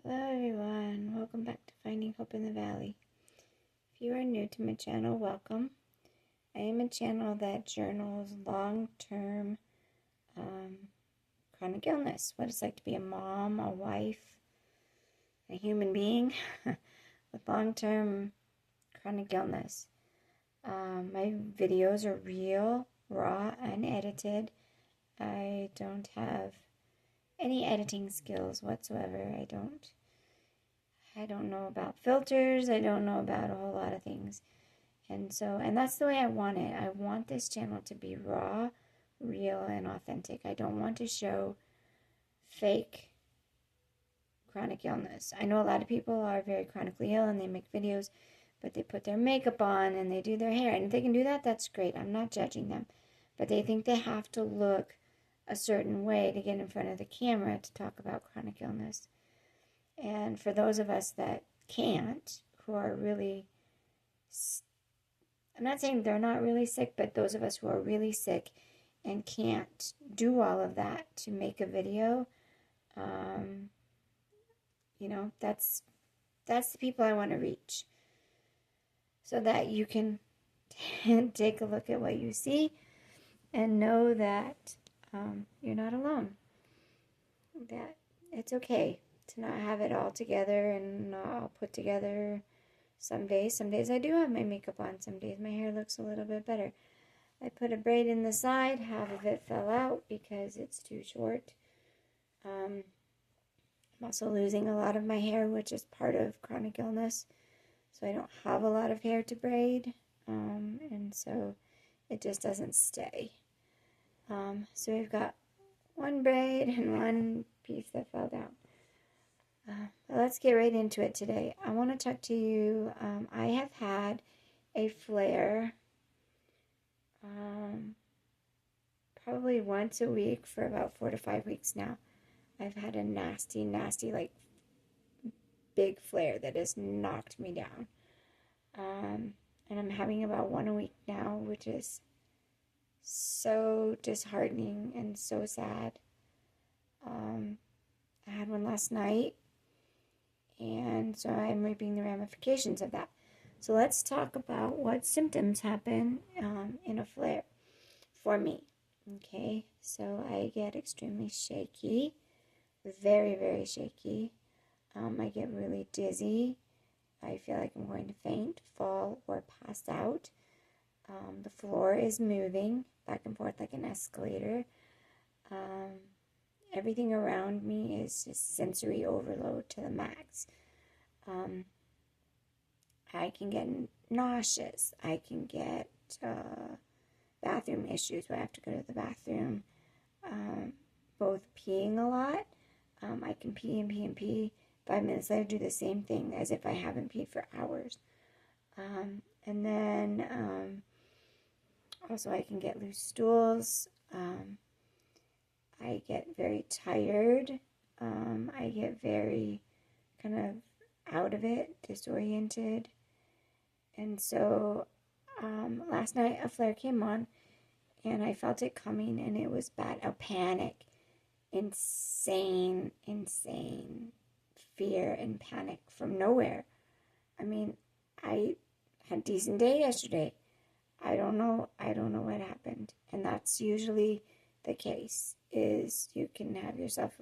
Hello everyone, welcome back to Finding Hope in the Valley. If you are new to my channel, welcome. I am a channel that journals long-term chronic illness, what it's like to be a mom, a wife, a human being with long-term chronic illness. My videos are real, raw, unedited. I don't have any editing skills whatsoever. I don't know about filters. I don't know about a whole lot of things. And that's the way I want it. I want this channel to be raw, real, and authentic. I don't want to show fake chronic illness. I know a lot of people are very chronically ill and they make videos, but they put their makeup on and they do their hair. And if they can do that, that's great. I'm not judging them. But they think they have to look a certain way to get in front of the camera to talk about chronic illness. And for those of us that can't, who are really, I'm not saying they're not really sick, but those of us who are really sick and can't do all of that to make a video, that's the people I want to reach. So that you can take a look at what you see and know that you're not alone. That it's okay to not have it all together and not all put together. Some days I do have my makeup on. Some days my hair looks a little bit better. I put a braid in the side. Half of it fell out because it's too short. I'm also losing a lot of my hair, which is part of chronic illness. So I don't have a lot of hair to braid. And so it just doesn't stay. So we've got one braid and one piece that fell down. Let's get right into it today. I want to talk to you. I have had a flare probably once a week for about 4 to 5 weeks now. I've had a nasty, like big flare that has knocked me down. And I'm having about one a week now, which is so disheartening and so sad. I had one last night, and so I'm reaping the ramifications of that. So let's talk about what symptoms happen in a flare for me. Okay, so I get extremely shaky, very, very shaky. I get really dizzy. I feel like I'm going to faint, fall, or pass out. The floor is moving back and forth like an escalator. Everything around me is just sensory overload to the max. I can get nauseous. I can get bathroom issues where I have to go to the bathroom. Both peeing a lot. I can pee and pee and pee. 5 minutes later, do the same thing as if I haven't peed for hours. And then also I can get loose stools. I get very tired. I get very kind of out of it, disoriented. And so last night a flare came on and I felt it coming and it was bad. A panic. Insane fear and panic from nowhere. I mean, I had a decent day yesterday. I don't know what happened. And that's usually the case, is you can have yourself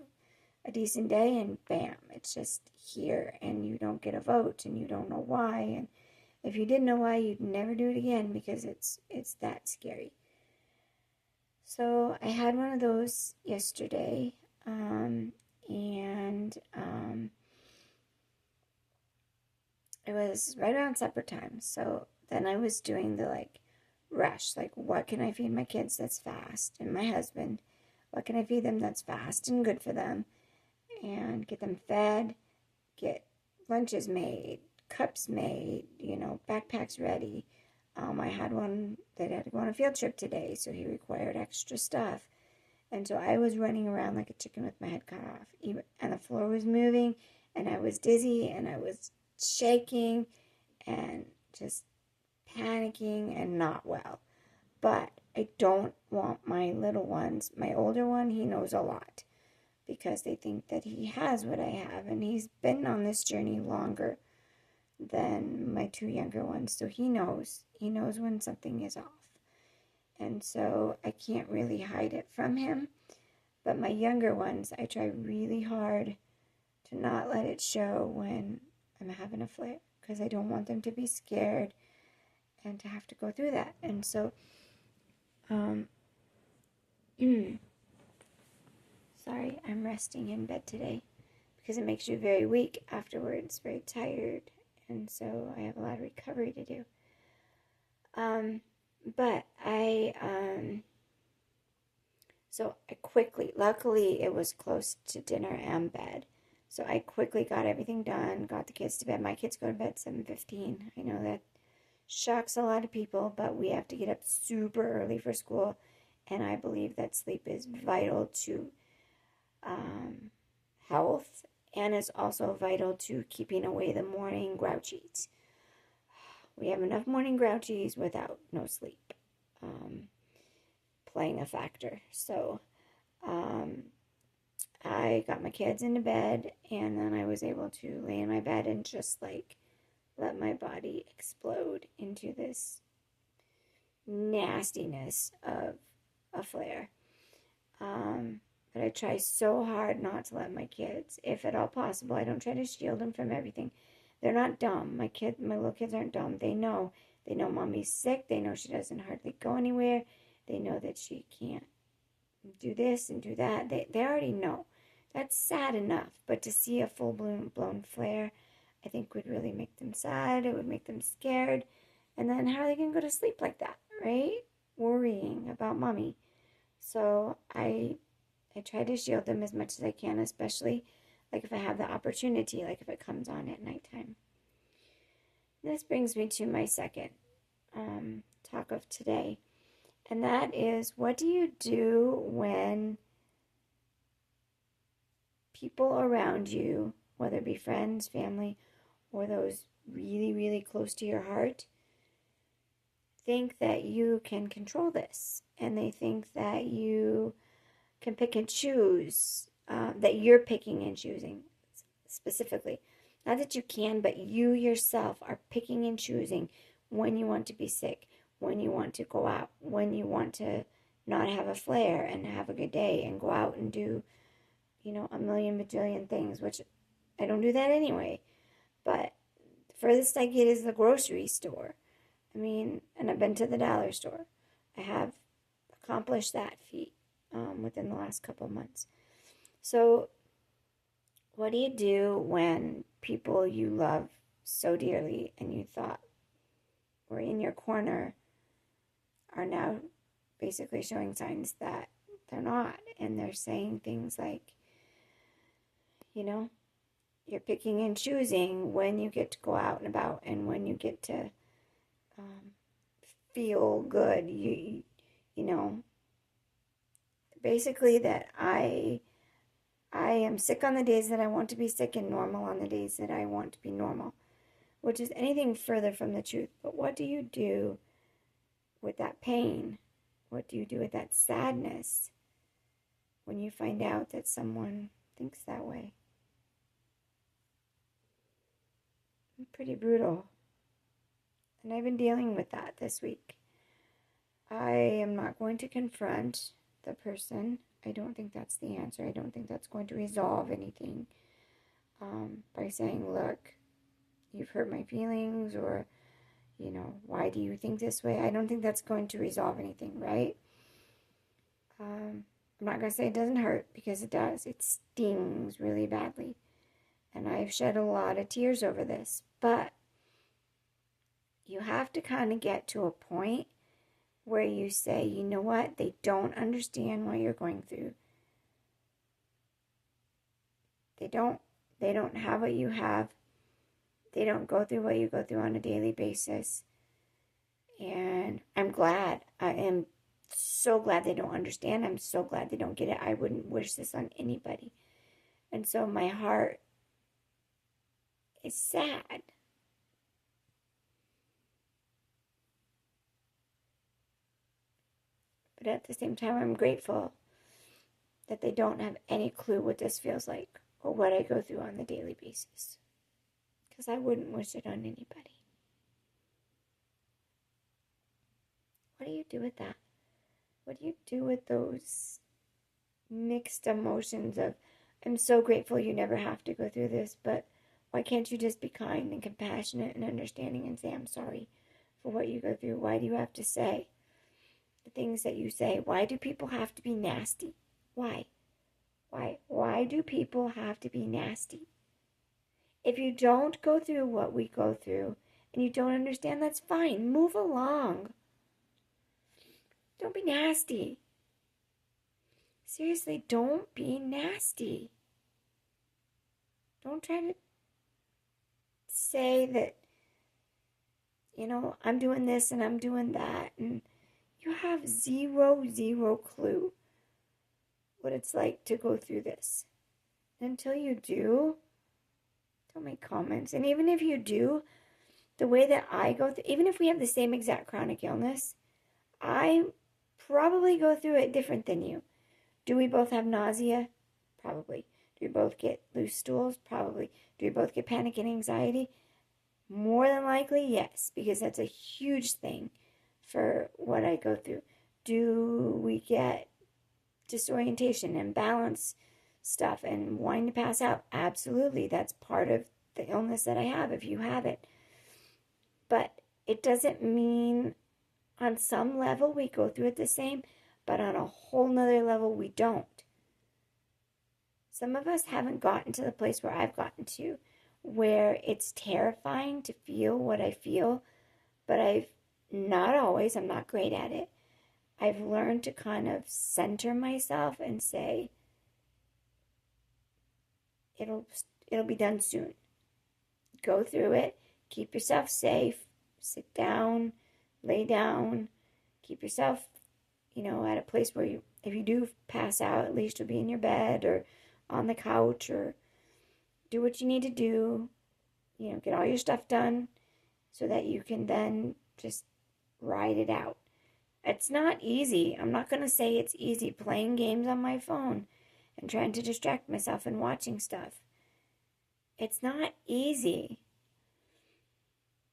a decent day and bam, it's just here and you don't get a vote and you don't know why. And if you didn't know why, you'd never do it again because it's that scary. So I had one of those yesterday, and it was right around supper time. So then I was doing the rush, what can I feed my kids that's fast, and my husband, what can I feed them that's fast and good for them, and get them fed, get lunches made, cups made, backpacks ready. I had one that had to go on a field trip today, so he required extra stuff. And so I was running around like a chicken with my head cut off. And the floor was moving, and I was dizzy, and I was shaking, and just panicking, and not well. But I don't want my little ones. My older one, he knows a lot. because they think that he has what I have, and he's been on this journey longer than my two younger ones, so he knows when something is off. And so I can't really hide it from him. But my younger ones, I try really hard to not let it show when I'm having a flare, because I don't want them to be scared and to have to go through that. And so, sorry, I'm resting in bed today because it makes you very weak afterwards, very tired. And so I have a lot of recovery to do. But so I quickly, luckily it was close to dinner and bed. So I quickly got everything done, got the kids to bed. My kids go to bed 7:15. I know that shocks a lot of people, but we have to get up super early for school. And I believe that sleep is vital to health, and it's also vital to keeping away the morning grouchies. We have enough morning grouchies without no sleep playing a factor. So I got my kids into bed, and then I was able to lay in my bed and just like let my body explode into this nastiness of a flare. But I try so hard not to let my kids, if at all possible, I don't try to shield them from everything. They're not dumb. My little kids aren't dumb. They know mommy's sick. They know she doesn't hardly go anywhere. They know that she can't do this and do that. They already know. That's sad enough. But to see a full-blown flare, I think would really make them sad. It would make them scared. And then how are they going to go to sleep like that, right? Worrying about mommy. So I try to shield them as much as I can, especially like if I have the opportunity, like if it comes on at nighttime. This brings me to my second talk of today. And that is, what do you do when people around you, whether it be friends, family, or those really, really close to your heart, think that you can control this, and they think that you can pick and choose, that you're picking and choosing specifically. Not that you can, but you yourself are picking and choosing when you want to be sick, when you want to go out, when you want to not have a flare and have a good day and go out and do, a million bajillion things, which I don't do that anyway. But the furthest I get is the grocery store. And I've been to the dollar store. I have accomplished that feat within the last couple months. So what do you do when people you love so dearly and you thought were in your corner are now basically showing signs that they're not, and they're saying things like, you're picking and choosing when you get to go out and about and when you get to feel good. You know, basically that I am sick on the days that I want to be sick and normal on the days that I want to be normal, which is anything further from the truth. But what do you do with that pain? What do you do with that sadness when you find out that someone thinks that way? Pretty brutal. And I've been dealing with that this week. I am not going to confront the person. I don't think that's the answer. I don't think that's going to resolve anything by saying, look, you've hurt my feelings, or, why do you think this way? I don't think that's going to resolve anything, right? I'm not going to say it doesn't hurt, because it does. It stings really badly. And I've shed a lot of tears over this. But you have to kind of get to a point where you say, you know what? They don't understand what you're going through. They don't have what you have. They don't go through what you go through on a daily basis. And I'm glad. I am so glad they don't understand. I'm so glad they don't get it. I wouldn't wish this on anybody. And so my heart is sad. But at the same time, I'm grateful that they don't have any clue what this feels like or what I go through on a daily basis. Because I wouldn't wish it on anybody. What do you do with that? What do you do with those mixed emotions of, I'm so grateful you never have to go through this, but why can't you just be kind and compassionate and understanding and say, I'm sorry for what you go through? Why do you have to say the things that you say? Why do people have to be nasty? Why? Why do people have to be nasty? If you don't go through what we go through and you don't understand, that's fine. Move along. Don't be nasty. Seriously, don't be nasty. Don't try to say that, I'm doing this and I'm doing that. And you have zero clue what it's like to go through this. Until you do, don't make comments. And even if you do, the way that I go through, even if we have the same exact chronic illness, I probably go through it different than you. Do we both have nausea? Probably. Do we both get loose stools? Probably. Do we both get panic and anxiety? More than likely, yes, because that's a huge thing for what I go through. Do we get disorientation and balance stuff and wanting to pass out? Absolutely. That's part of the illness that I have if you have it. But it doesn't mean on some level we go through it the same, but on a whole nother level we don't. Some of us haven't gotten to the place where I've gotten to, where it's terrifying to feel what I feel, but I'm not great at it. I've learned to kind of center myself and say, it'll be done soon. Go through it, keep yourself safe, sit down, lay down, keep yourself, at a place where if you do pass out, at least you'll be in your bed or on the couch, or do what you need to do, get all your stuff done so that you can then just ride it out. It's not easy. I'm not going to say it's easy playing games on my phone and trying to distract myself and watching stuff. It's not easy.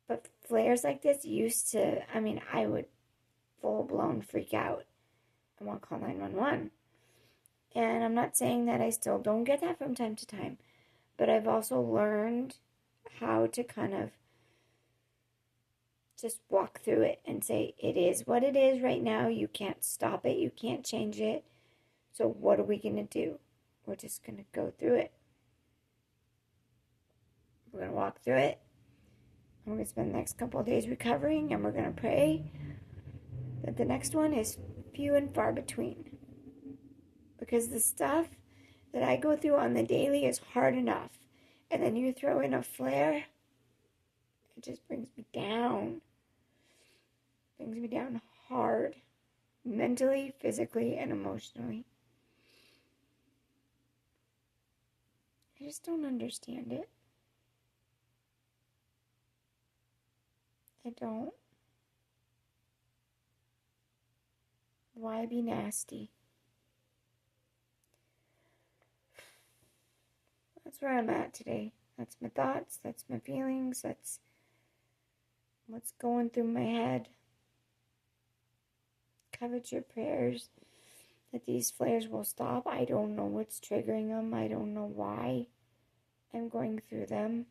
But flares like this I would full-blown freak out. I want to call 911. And I'm not saying that I still don't get that from time to time. But I've also learned how to kind of just walk through it and say, it is what it is right now. You can't stop it. You can't change it. So what are we going to do? We're just going to go through it. We're going to walk through it. And we're going to spend the next couple of days recovering. And we're going to pray that the next one is few and far between. Because the stuff that I go through on the daily is hard enough. And then you throw in a flare, it just brings me down. Brings me down hard. Mentally, physically, and emotionally. I just don't understand it. I don't. Why be nasty? That's where I'm at today. That's my thoughts. That's my feelings. That's what's going through my head. Covet your prayers that these flares will stop. I don't know what's triggering them. I don't know why I'm going through them.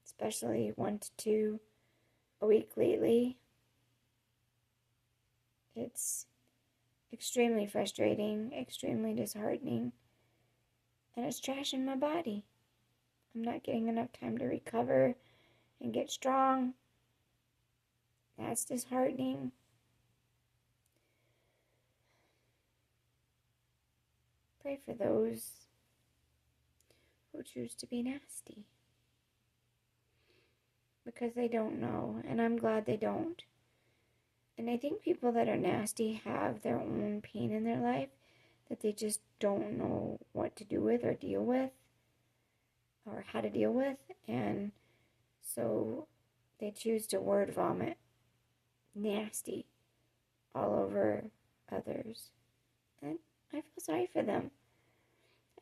Especially 1 to 2 a week lately. It's extremely frustrating, extremely disheartening, and it's trashing my body. I'm not getting enough time to recover and get strong. That's disheartening. Pray for those who choose to be nasty. Because they don't know, and I'm glad they don't. And I think people that are nasty have their own pain in their life that they just don't know what to do with or deal with or how to deal with. And so they choose to word vomit nasty all over others. And I feel sorry for them.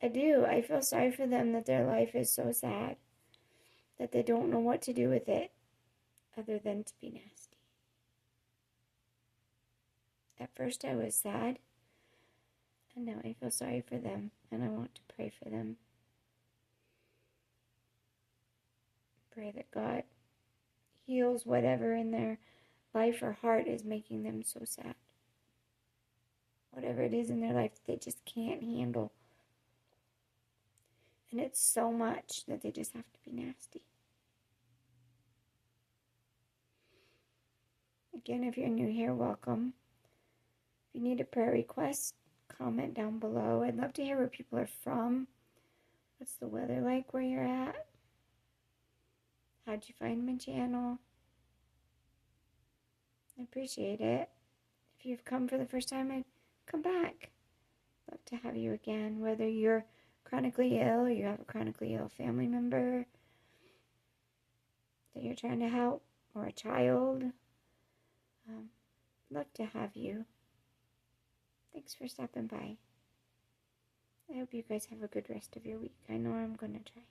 I do. I feel sorry for them that their life is so sad, that they don't know what to do with it other than to be nasty. At first I was sad, and now I feel sorry for them, and I want to pray for them. Pray that God heals whatever in their life or heart is making them so sad. Whatever it is in their life they just can't handle. And it's so much that they just have to be nasty. Again, if you're new here, welcome. If you need a prayer request, comment down below. I'd love to hear where people are from. What's the weather like where you're at? How'd you find my channel? I appreciate it. If you've come for the first time, I'd come back. Love to have you again, whether you're chronically ill or you have a chronically ill family member that you're trying to help, or a child. Love to have you. Thanks for stopping by. I hope you guys have a good rest of your week. I know I'm going to try.